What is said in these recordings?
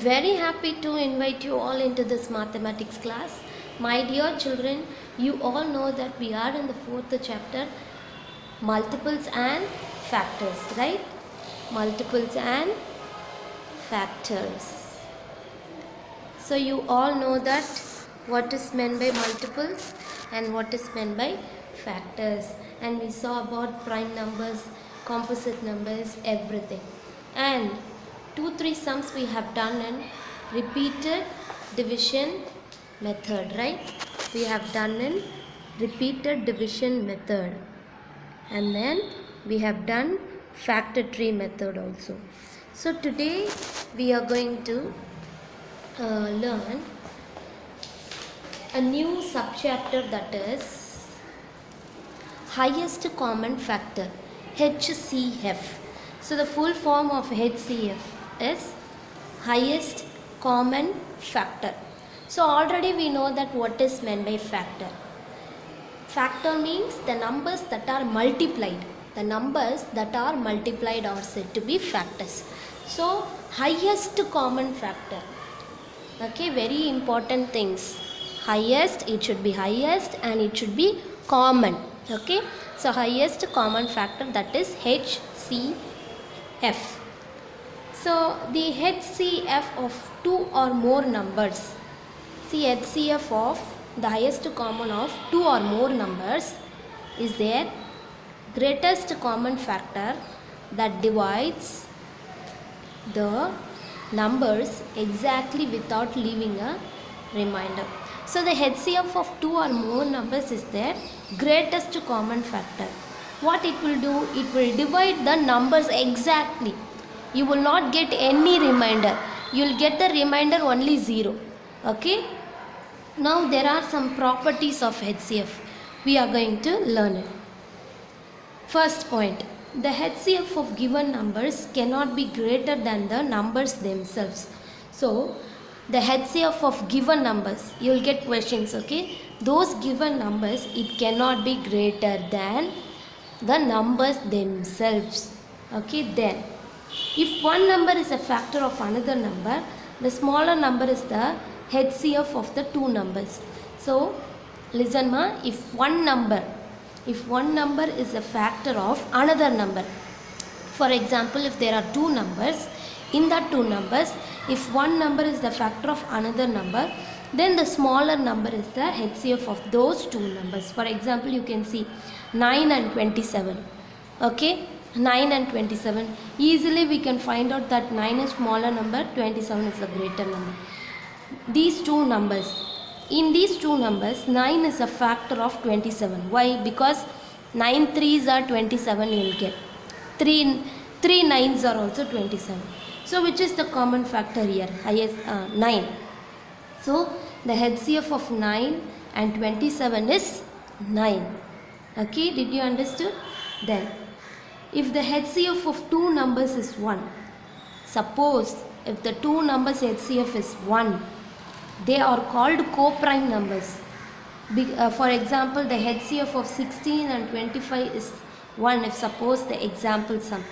very happy to invite you all into this mathematics class. My dear children, you all know that we are in the fourth chapter, multiples and factors, right? Multiples and factors. So you all know that what is meant by multiples and what is meant by factors, and we saw about prime numbers, composite numbers, everything. And 2-3 sums we have done in repeated division method, right? We have done in repeated division method, and then we have done factor tree method also. So today we are going to learn a new subchapter, that is highest common factor, HCF. So the full form of HCF is highest common factor. So already we know that what is meant by factor. Factor means the numbers that are multiplied. The numbers that are multiplied are said to be factors. So highest common factor. Okay, very important things. Highest, it should be highest and it should be common. Okay, so highest common factor, that is HCF. So the HCF of two or more numbers. See, HCF of the highest common of two or more numbers is their greatest common factor that divides the numbers exactly without leaving a remainder. So the HCF of two or more numbers is their greatest common factor. What it will do? It will divide the numbers exactly. You will not get any remainder. You will get the remainder only 0. Okay. Now there are some properties of HCF. We are going to learn it. First point. The HCF of given numbers cannot be greater than the numbers themselves. So the HCF of given numbers, you will get questions, okay? Those given numbers, it cannot be greater than the numbers themselves. Okay, then if one number is a factor of another number, the smaller number is the HCF of the two numbers. So listen ma, if one number is a factor of another number, for example, if there are two numbers, in that two numbers, if one number is the factor of another number, then the smaller number is the HCF of those two numbers. For example, you can see 9 and 27. Okay, 9 and 27. Easily we can find out that 9 is smaller number, 27 is the greater number. These two numbers, in these two numbers, 9 is a factor of 27. Why? Because 9 3s are 27, you will get. 3 9s are also 27. So which is the common factor here? Highest 9. So the HCF of 9 and 27 is 9. Okay, did you understood? Then if the HCF of two numbers is 1, suppose if the two numbers HCF is 1, they are called co-prime numbers. For example, the HCF of 16 and 25 is 1 if suppose the example sum.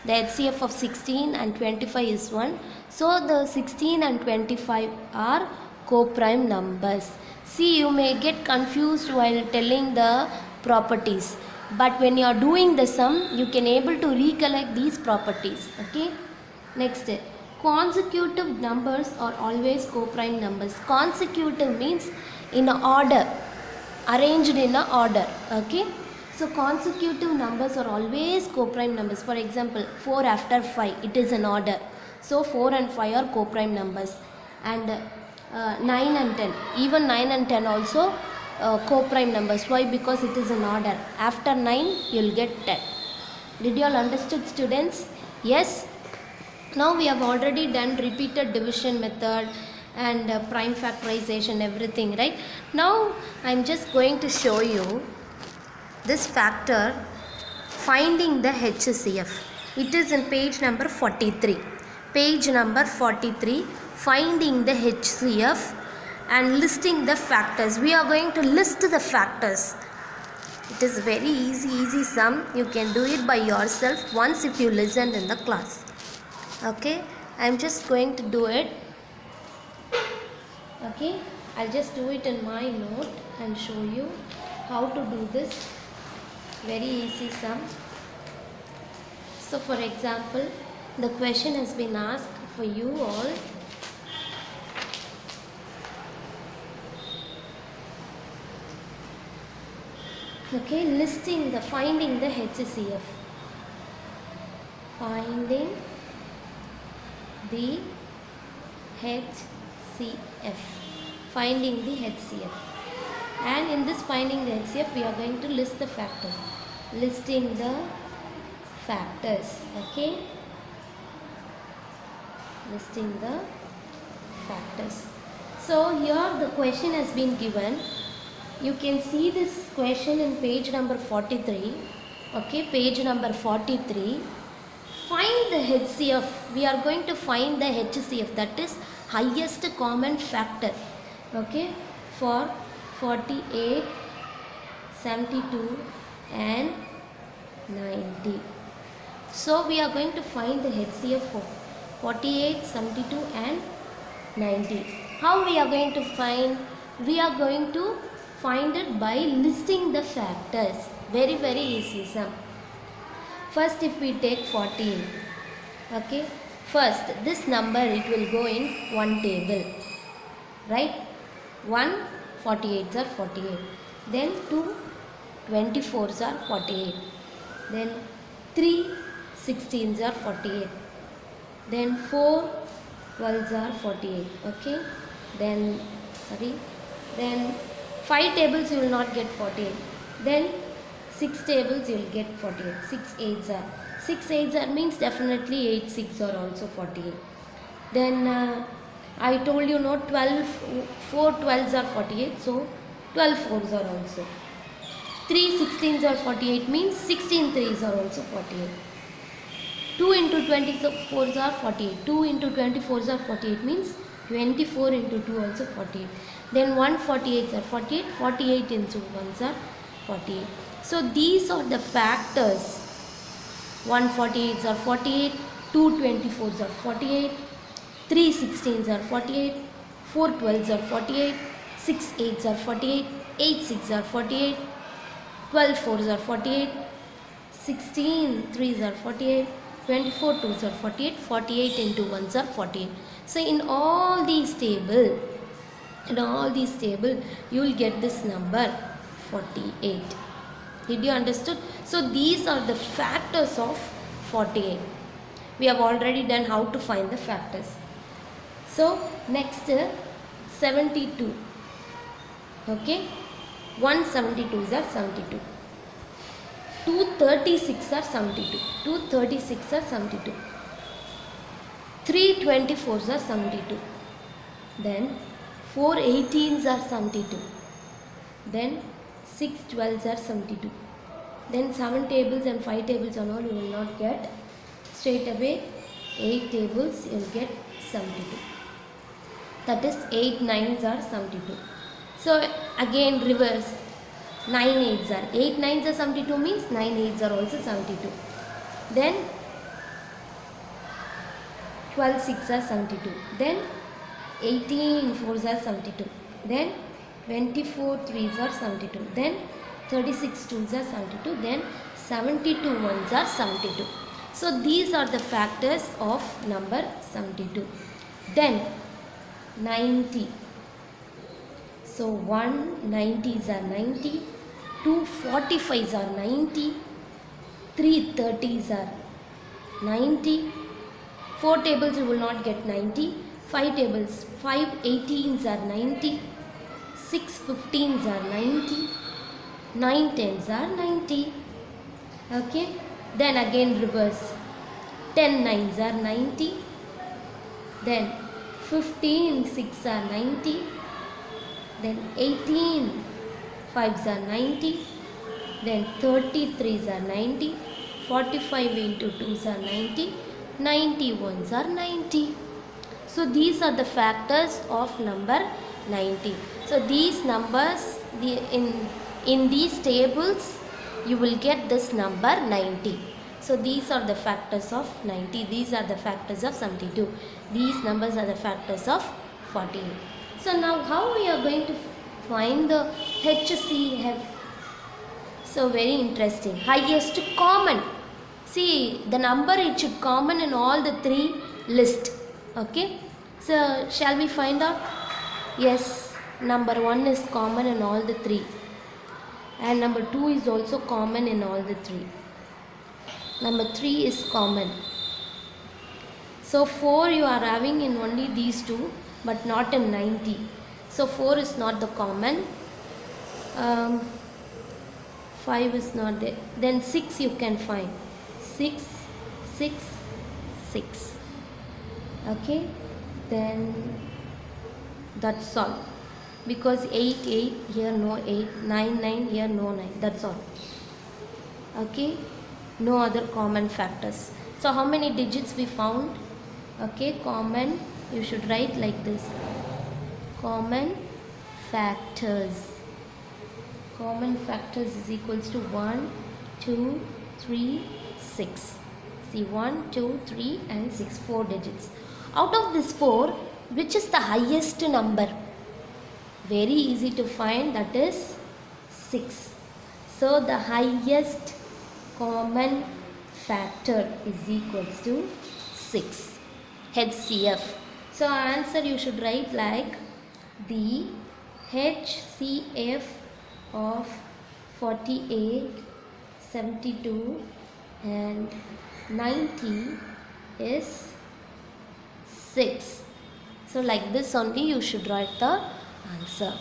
The HCF of 16 and 25 is 1. So the 16 and 25 are co-prime numbers. See, you may get confused while telling the properties, but when you are doing the sum, you can able to recollect these properties. Okay. Next, consecutive numbers are always co-prime numbers. Consecutive means in a order, arranged in a order. Okay. So consecutive numbers are always co-prime numbers. For example, 4 after 5, it is an order. So 4 and 5 are co-prime numbers. And 9 and 10, even 9 and 10 also co-prime numbers. Why? Because it is an order. After 9, you will get 10. Did you all understood, students? Yes. Now we have already done repeated division method and prime factorization, everything, right? Now I am just going to show you this factor, finding the HCF. It is in page number 43. Page number 43, finding the HCF and listing the factors. We are going to list the factors. It is very easy sum. You can do it by yourself once if you listened in the class. Okay, I am just going to do it Okay, I'll just do it in my note and show you how to do this very easy sum. So for example, the question has been asked for you all. Okay, finding the HCF. Finding the HCF. Finding the HCF. And in this finding the HCF, we are going to list the factors. Listing the factors. Okay. Listing the factors. So here the question has been given. You can see this question in page number 43. Okay, page number 43. Find the HCF. We are going to find the HCF, that is highest common factor. Okay, for 48, 72 and 90. So we are going to find the HCF for 48, 72 and 90. How we are going to find? We are going to find it by listing the factors. Very easy sum. First, if we take 14, okay, first this number, it will go in one table, right? 1 48s are 48, then 2 24s are 48, then 3 16s are 48, then 4 12s are 48, okay, then 5 tables you will not get 48, then 6 tables you will get 48. 6 8s are means definitely 8 6 are also 48. Then I told you no, 4 12s are 48, so 12 4s are also. 3 16s are 48 means 16 3s are also 48. 2 into 24s are 48. 2 into 24s are 48 means 24 into 2 also 48. Then 148s are 48. 48 into 1s are 48. So these are the factors. 148s are 48. 2 24s are 48. 3 16s are 48. 4 12s are 48. 6 8s are 48. 8 6s are 48. 12 4s are 48. 16 3s are 48. 24 2s are 48. 48 into 1s are 48. So in all these table, you will get this number 48. Did you understood? So these are the factors of 48. We have already done how to find the factors. So next 72. Okay, 172s are 72. 236 are 72. 236 are 72. 3 24s are 72. Then 4 18s are 72. Then 6 12s are 72. Then 7 tables and 5 tables and all you will not get. Straight away 8 tables you will get 72. That is 8 9s are 72. So again reverse. 9 8s are 8 9s are 72 means 9 8s are also 72. Then 12 6 are 72. Then 18 4s are 72. Then 24 3s are 72. Then 36 2s are 72. Then 72 1s are 72. So these are the factors of number 72. Then 90. So 1 90s are 90. 2 45s are 90. 3 30s are 90. 4 tables you will not get 90. 5 tables, 5 18s are 90. 6 15s are 90. 9 10s are 90. Okay. Then again reverse. 10 9s are 90. Then 15 6 are 90. Then 18 5s are 90. Then 33s are 90. 45 into 2s are 90. 91s are 90. So these are the factors of number 90. So these numbers, in these tables you will get this number 90. So these are the factors of 90. These are the factors of 72. These numbers are the factors of 48. So now how we are going to find the HCF? So very interesting. Highest common. See the number, it should common in all the three list. Okay. So shall we find out? Yes, number 1 is common in all the three. And number 2 is also common in all the three. Number 3 is common. So 4 you are having in only these two, but not in 90. So 4 is not the common. 5 is not there. Then 6 you can find. 6, 6, 6. Okay. Then that's all. Because 8, 8, here no 8. 9, 9, here no 9. That's all. Okay. No other common factors. So how many digits we found? Okay, common, you should write like this. Common factors. Common factors is equals to 1, 2, 3, 6. See, 1, 2, 3 and 6, 4 digits. Out of this 4, which is the highest number? Very easy to find, that is 6. So the highest common factor is equals to 6. HCF. So answer you should write like the HCF of 48, 72 and 90 is 6. So like this only you should write the answer.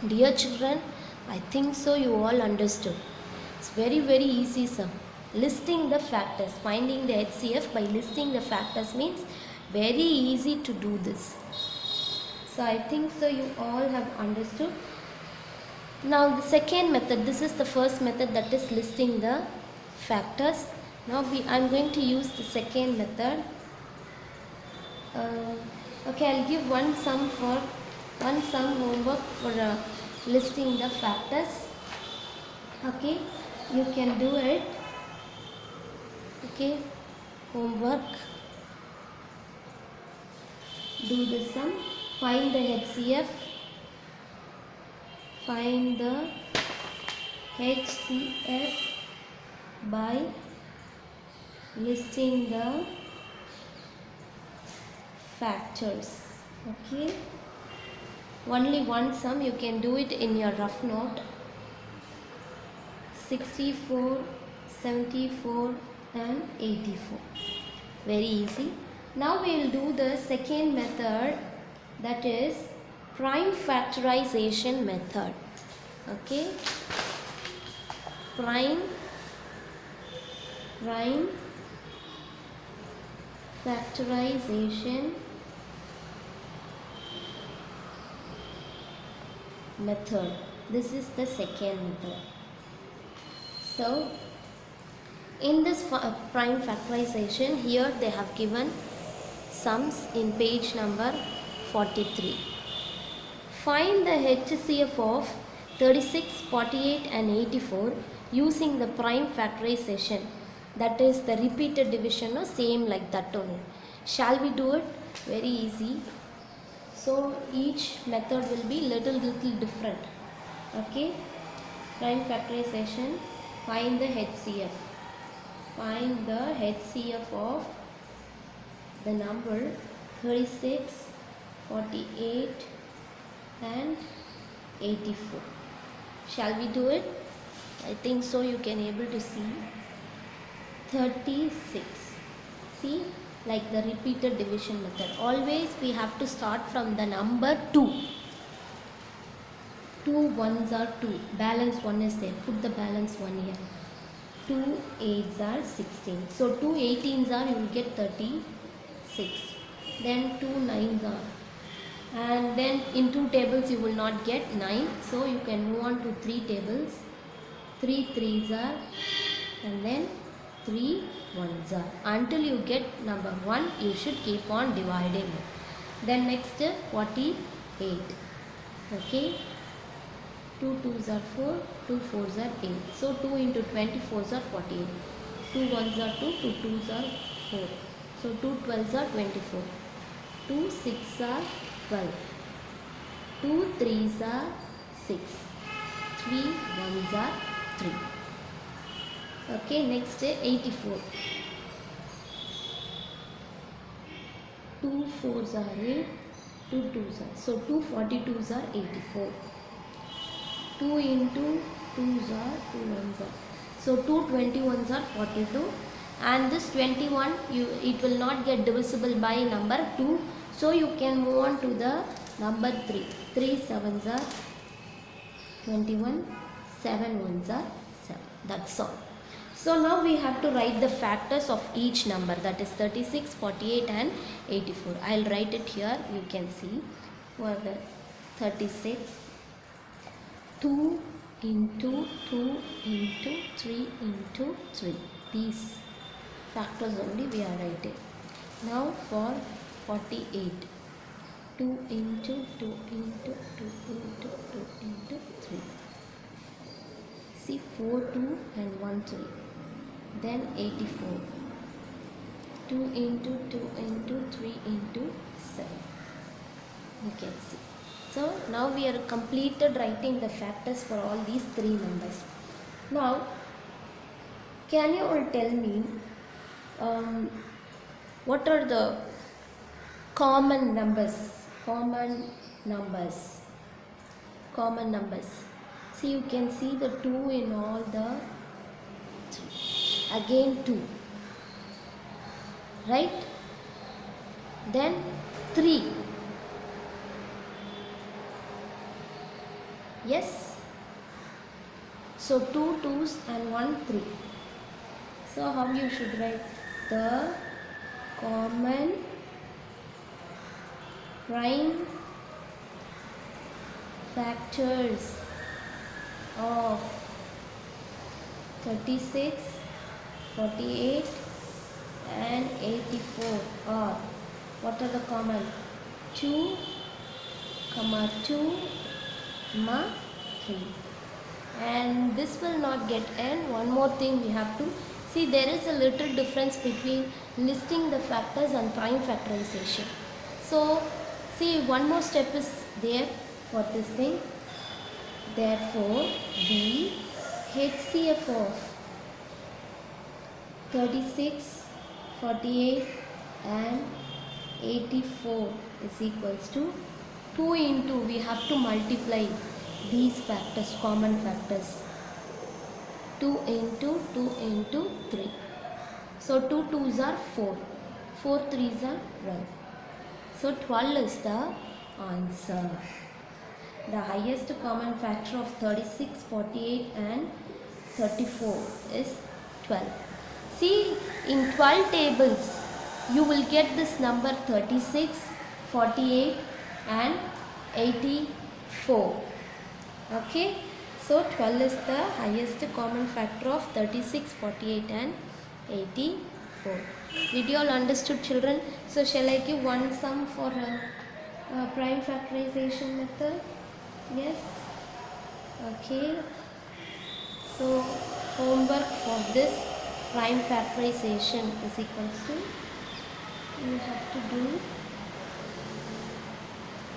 Dear children, I think so you all understood. It's very easy, sir. Listing the factors, finding the HCF by listing the factors means very easy to do this. So I think so you all have understood. Now the second method, this is the first method, that is listing the factors. Now I am going to use the second method. Okay, I'll give one sum homework for listing the factors. Okay, you can do it. Okay, homework. Do the sum. Find the HCF. Find the HCF by listing the factors. Okay. Only one sum. You can do it in your rough note. 64, 74 and 84. Very easy. Now we will do the second method, that is prime factorization method. Okay. Prime factorization method. This is the second method. So in this prime factorization, here they have given sums in page number 43. Find the HCF of 36, 48 and 84 using the prime factorization, that is the repeated division, or same like that only. Shall we do it? Very easy. So each method will be little different. Okay. Prime factorization. Find the HCF. Find the HCF of the number 36, 48 and 84. Shall we do it? I think so. You can able to see 36. See, like the repeated division method. Always we have to start from the number 2. 2 ones are 2. Balance 1 is there. Put the balance 1 here. 2 8s are 16. So 2 18s are, you will get 36. Then 2 9s are. And then in 2 tables you will not get 9. So you can move on to 3 tables. 3 3s are. And then 3 1s are. Until you get number 1, you should keep on dividing. Then next 48. Okay. 2 2s are 4, 2 4s are 8. So 2 into 24s are 48. 2 1s are 2, 2 2s are 4. So 2 12s are 24. 2 6s are 12. 2 3s are 6, 3 1s are 3. Okay, next 84. 2 4s are 8, 2 2s are, so 2 42s are 84. 2 into 2s are 2 1s are, so 2 21s are 42, and this 21 it will not get divisible by number 2, so you can move on to the number 3. 3 7s are 21, 7 1s are 7. That's all. So now we have to write the factors of each number, that is 36, 48 and 84. I'll write it here, you can see. For the 36, 2 into 2 into 3 into 3. These factors only we are writing. Now for 48, 2 into 2 into 2 into 2 into 3. See, 4 2 and 1 3. Then 84, 2 into 2 into 3 into 7. You can see. So now we are completed writing the factors for all these three numbers. Now, can you all tell me what are the common numbers? Common numbers. See, you can see the 2 in all the three. Again 2. Right? Then 3. Yes? So 2 2s and 1 3. So how you should write? The common prime factors of 36, 48 and 84 are, what are the common? 2, 2, 3. And this will not get n. One more thing we have to see, there is a little difference between listing the factors and prime factorization. So see, one more step is there for this thing. Therefore, the HCF of 36, 48 and 84 is equals to 2 into, we have to multiply these factors, common factors. 2 into 2 into 3. So 2 2s are 4, 4 3s are 12. So 12 is the answer. The highest common factor of 36, 48 and 34 is 12. See, in 12 tables you will get this number 36, 48 and 84. Okay, so 12 is the highest common factor of 36, 48 and 84. Did you all understood, children? So shall I give one sum for prime factorization method? Yes. Okay. So homework for this prime factorization is equals to, you have to do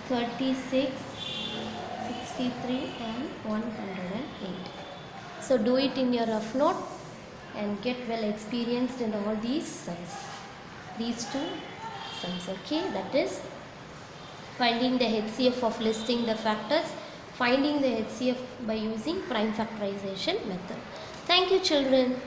36, 63 and 108. So do it in your rough note and get well experienced in all these sums. These two sums, okay? That is finding the HCF of listing the factors, finding the HCF by using prime factorization method. Thank you, children.